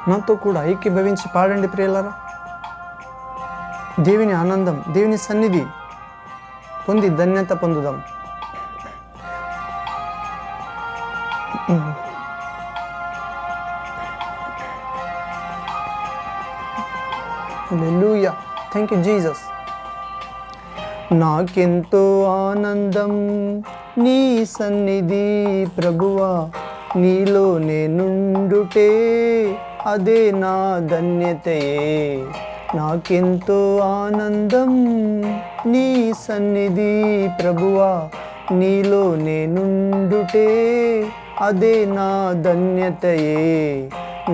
నాతో కూడా ఐక్యభవించి పాడండి ప్రియులారా. దేవుని ఆనందం, దేవుని సన్నిధి పొంది ధన్యత పొందుదాం. హల్లెలూయా, థ్యాంక్ యూ జీసస్. నాకెంతో ఆనందం నీ సన్నిధి ప్రభువా, నీలో నేనుండుటే అదే నా ధన్యతయే. నాకెంతో ఆనందం నీ సన్నిధి ప్రభువా, నీలో నేనుండుటే అదే నా ధన్యతయే.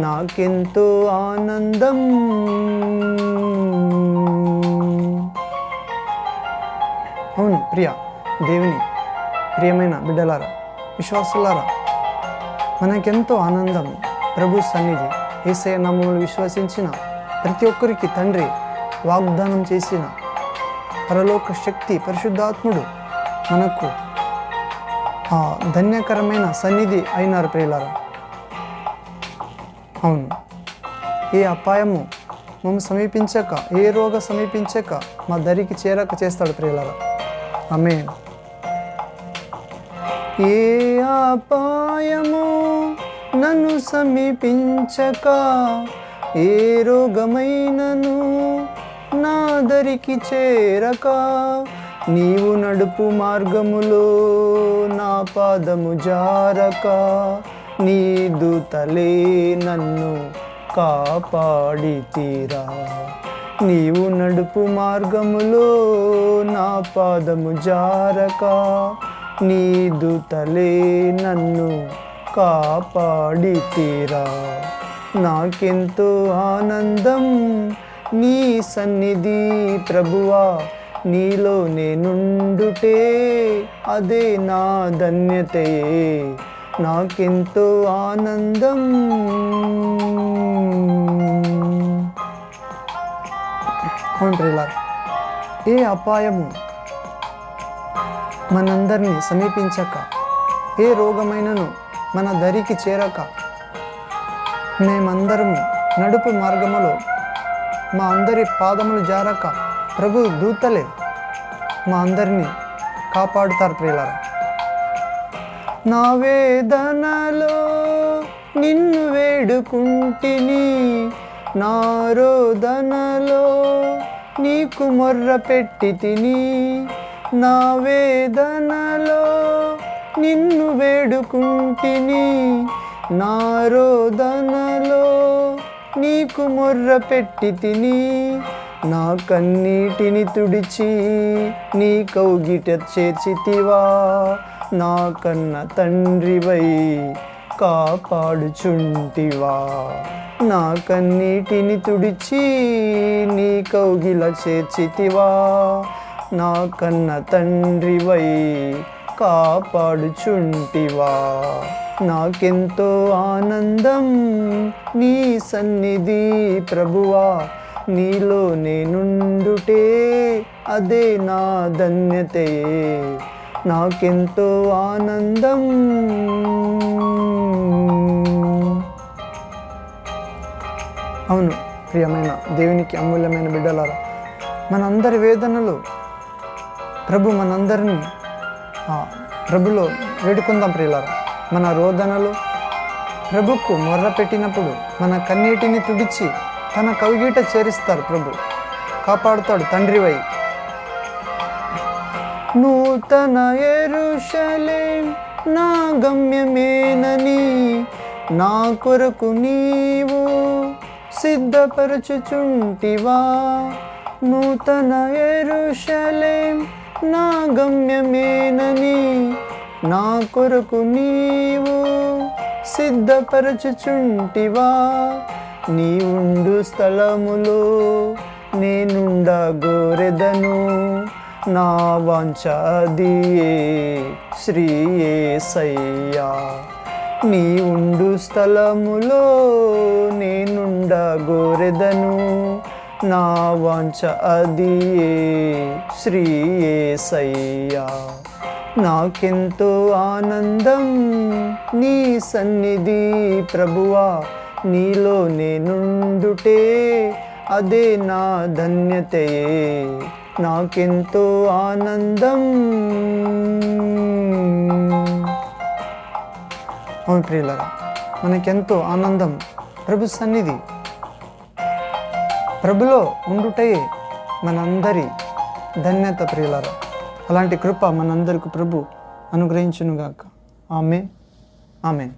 నాకెంతో ఆనందం. అవును ప్రియ దేవుని ప్రియమైన బిడ్డలారా, విశ్వాసులారా, మనకెంతో ఆనందం ప్రభు సన్నిధి. యేసయ్య నామములో విశ్వసించిన ప్రతి ఒక్కరికి తండ్రి వాగ్దానం చేసిన పరలోక శక్తి పరిశుద్ధాత్ముడు మనకు ధన్యకరమైన సన్నిధి అయినారు ప్రియులారా. అవును, ఏ అపాయము మమ్మ సమీపించక, ఏ రోగ సమీపించక మా దరికి చేరక చేస్తాడు ప్రియులారా. ఆమేన్. ఏ అపాయము నన్ను సమీపించక, ఏ రోగమైనను నా దరికి చేరక, నీవు నడుపు మార్గములో నా పాదము జారక, నీ దూతలే నన్ను కాపాడితిరా. నీవు నడుపు మార్గములో నా పాదము జారక, నీ దూతలే నన్ను కాపాడితిరా. నాకెంతో ఆనందం నీ సన్నిధి ప్రభువా, నీలో నేనుండుటే అదే నా ధన్యతయే. నాకెంతో ఆనందం. అవును ప్రియులారా, ఏ అపాయము మనందరినీ సమీపించక, ఏ రోగమైనను మన దరికి చేరక, మేమందరము నడుపు మార్గములో మా అందరి పాదములు జారక, ప్రభు దూతలే మా అందరినీ కాపాడుతారు ప్రియులారా. నా వేదనలో నిన్ను వేడుకుంటిని, నా రోదనలో నీకు మొర్ర పెట్టి తిని. నా వేదనలో నిన్ను వేడుకుంటిని, నా రోదనలో నీకు మొర్ర పెట్టి తిని. నా కన్నీటిని తుడిచి నీ కౌగిట చేర్చితివా, నా కన్న తండ్రివై కాపాడుచుంటివా. నా కన్నీటిని తుడిచి నీ కౌగిల చేర్చితివా, నా కన్న తండ్రివై కాపాడుచుంటివా. నాకెంతో ఆనందం నీ సన్నిధి ప్రభువా, నీలో నేనుండుటే అదే నా ధన్యతయే. నాకెంతో ఆనందం. అవును ప్రియమైన దేవునికి అమూల్యమైన బిడ్డలారా, మనందరి వేదనలు ప్రభు మనందరినీ ప్రభులో వేడుకుందాం ప్రియులారా. మన రోదనలు ప్రభుకు మొర్ర పెట్టినప్పుడు మన కన్నీటిని తుడిచి తన కవిగీట చేరిస్తారు ప్రభు, కాపాడుతాడు తండ్రివై. నూతన యెరూషలేం నా గమ్యమేనని నా కొరకు నీవు సిద్ధపరచుచుంటివా. నూతన యెరూషలేం నా గమ్యమేనని నా కొరకు నీవు సిద్ధపరచుచుంటివా. నీ ఉండు స్థలములో నేనుండా గోరెదను, నా వాంఛ అదియే శ్రీ యేసయ్యా. నీ ఉండు స్థలములో నేనుండా గోరెదను, నా వాంఛ అదియే శ్రీ యేసయ్యా. నాకెంతో ఆనందం నీ సన్నిధి ప్రభువా, నీలో నేనుండుటే అదే నా ధన్యతయే, నాకెంతో ఆనందం. అవును ప్రియులారా, మనకెంతో ఆనందం ప్రభు సన్నిధి. ప్రభులో ఉండుటయే మనందరి ధన్యత ప్రియులారా. అలాంటి కృప మనందరికి ప్రభు అనుగ్రహించునుగాక. ఆమేన్, ఆమేన్.